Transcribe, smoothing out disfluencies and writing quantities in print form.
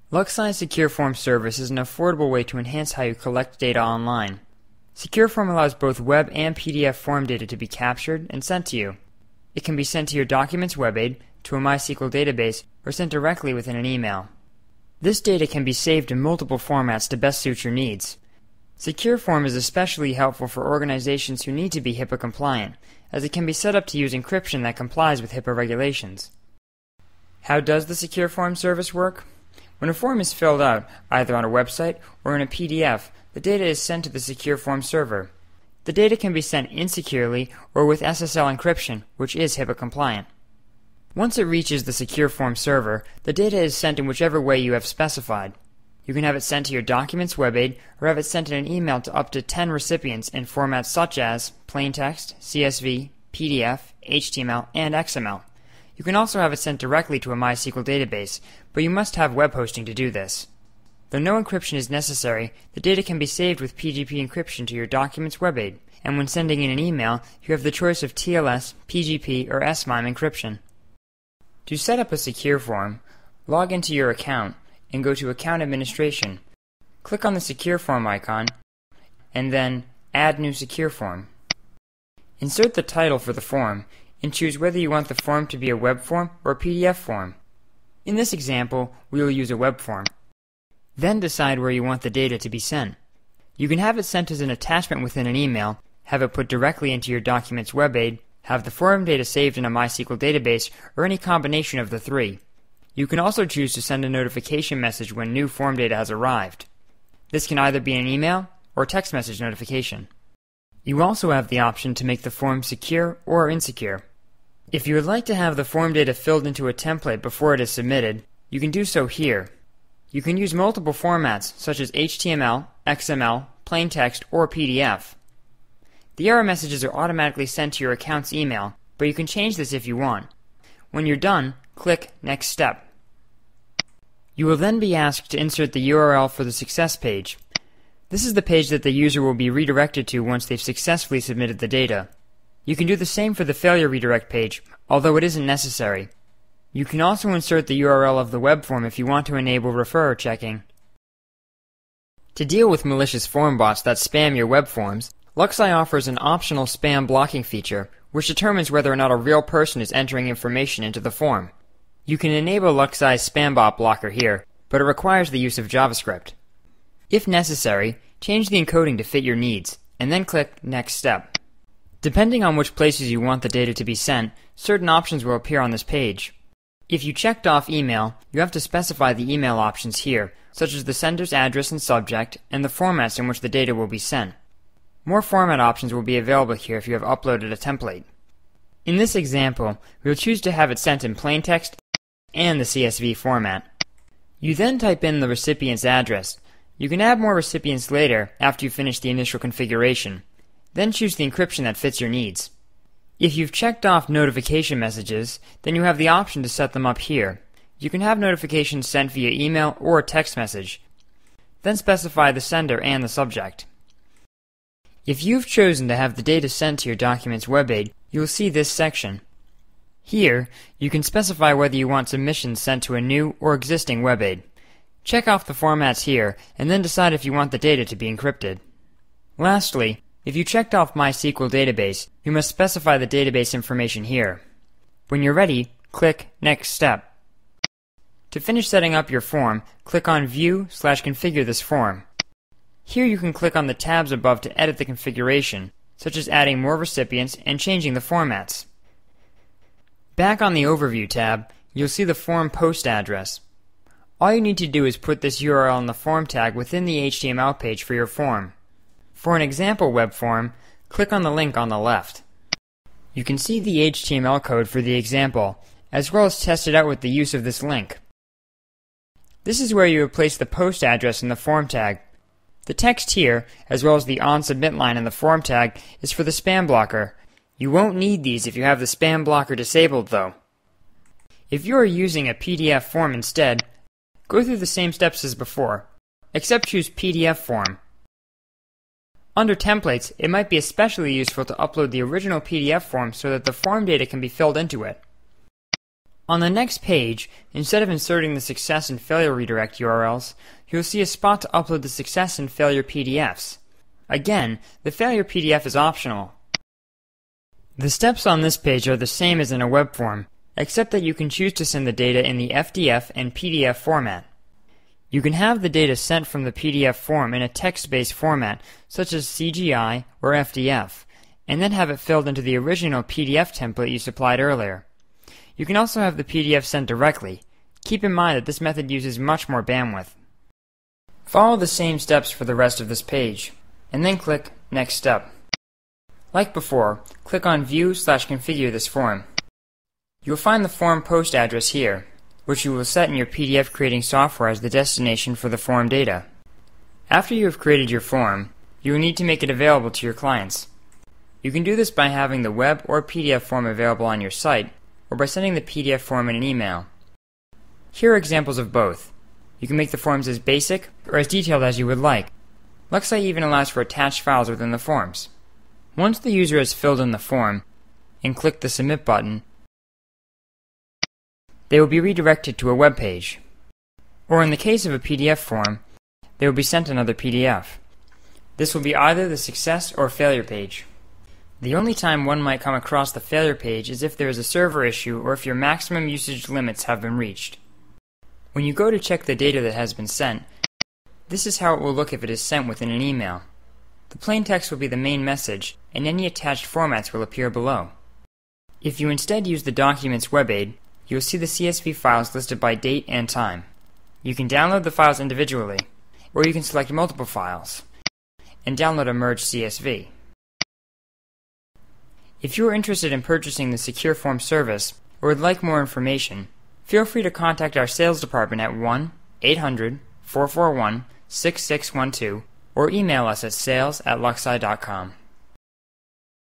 LuxSci's SecureForm service is an affordable way to enhance how you collect data online. SecureForm allows both web and PDF form data to be captured and sent to you. It can be sent to your Documents web aid, to a MySQL database, or sent directly within an email. This data can be saved in multiple formats to best suit your needs. SecureForm is especially helpful for organizations who need to be HIPAA compliant, as it can be set up to use encryption that complies with HIPAA regulations. How does the SecureForm service work? When a form is filled out, either on a website or in a PDF, the data is sent to the SecureForm server. The data can be sent insecurely or with SSL encryption, which is HIPAA compliant. Once it reaches the SecureForm server, the data is sent in whichever way you have specified. You can have it sent to your Documents web aid or have it sent in an email to up to 10 recipients in formats such as plain text, CSV, PDF, HTML, and XML. You can also have it sent directly to a MySQL database, but you must have web hosting to do this. Though no encryption is necessary, the data can be saved with PGP encryption to your Documents web aid, and when sending in an email, you have the choice of TLS, PGP, or SMIME encryption. To set up a SecureForm, log into your account and go to Account Administration. Click on the SecureForm icon, and then Add New SecureForm. Insert the title for the form, and choose whether you want the form to be a web form or a PDF form. In this example, we will use a web form. Then decide where you want the data to be sent. You can have it sent as an attachment within an email, have it put directly into your Documents web aid, have the form data saved in a MySQL database, or any combination of the three. You can also choose to send a notification message when new form data has arrived. This can either be an email or text message notification. You also have the option to make the form secure or insecure. If you would like to have the form data filled into a template before it is submitted, you can do so here. You can use multiple formats such as HTML, XML, plain text, or PDF. The error messages are automatically sent to your account's email, but you can change this if you want. When you're done, click Next Step. You will then be asked to insert the URL for the success page. This is the page that the user will be redirected to once they've successfully submitted the data. You can do the same for the failure redirect page, although it isn't necessary. You can also insert the URL of the web form if you want to enable referrer checking. To deal with malicious form bots that spam your web forms, LuxSci offers an optional spam blocking feature, which determines whether or not a real person is entering information into the form. You can enable LuxSci's spam bot blocker here, but it requires the use of JavaScript. If necessary, change the encoding to fit your needs, and then click Next Step. Depending on which places you want the data to be sent, certain options will appear on this page. If you checked off email, you have to specify the email options here, such as the sender's address and subject, and the formats in which the data will be sent. More format options will be available here if you have uploaded a template. In this example, we will choose to have it sent in plain text and the CSV format. You then type in the recipient's address. You can add more recipients later after you finish the initial configuration. Then choose the encryption that fits your needs. If you've checked off notification messages, then you have the option to set them up here. You can have notifications sent via email or text message. Then specify the sender and the subject. If you've chosen to have the data sent to your Documents web aid, you will see this section. Here, you can specify whether you want submissions sent to a new or existing web aid. Check off the formats here, and then decide if you want the data to be encrypted. Lastly, if you checked off MySQL database, you must specify the database information here. When you're ready, click Next Step. To finish setting up your form, click on View/Configure this form. Here you can click on the tabs above to edit the configuration, such as adding more recipients and changing the formats. Back on the Overview tab, you'll see the form post address. All you need to do is put this URL in the form tag within the HTML page for your form. For an example web form, click on the link on the left. You can see the HTML code for the example, as well as test it out with the use of this link. This is where you would place the post address in the form tag. The text here, as well as the onSubmit line in the form tag, is for the spam blocker. You won't need these if you have the spam blocker disabled, though. If you are using a PDF form instead, go through the same steps as before, except choose PDF form. Under Templates, it might be especially useful to upload the original PDF form so that the form data can be filled into it. On the next page, instead of inserting the success and failure redirect URLs, you'll see a spot to upload the success and failure PDFs. Again, the failure PDF is optional. The steps on this page are the same as in a web form, except that you can choose to send the data in the FDF and PDF format. You can have the data sent from the PDF form in a text-based format, such as CGI or FDF, and then have it filled into the original PDF template you supplied earlier. You can also have the PDF sent directly. Keep in mind that this method uses much more bandwidth. Follow the same steps for the rest of this page, and then click Next Step. Like before, click on View/Configure this form. You will find the form post address here, which you will set in your PDF creating software as the destination for the form data. After you have created your form, you will need to make it available to your clients. You can do this by having the web or PDF form available on your site, or by sending the PDF form in an email. Here are examples of both. You can make the forms as basic or as detailed as you would like. LuxSci even allows for attached files within the forms. Once the user has filled in the form and clicked the Submit button, they will be redirected to a web page. Or in the case of a PDF form, they will be sent another PDF. This will be either the success or failure page. The only time one might come across the failure page is if there is a server issue or if your maximum usage limits have been reached. When you go to check the data that has been sent, this is how it will look if it is sent within an email. The plain text will be the main message, and any attached formats will appear below. If you instead use the Documents web aid, you will see the CSV files listed by date and time. You can download the files individually, or you can select multiple files, and download a merged CSV. If you are interested in purchasing the SecureForm service, or would like more information, feel free to contact our sales department at 1-800-441-6612 or email us at sales@luxsci.com.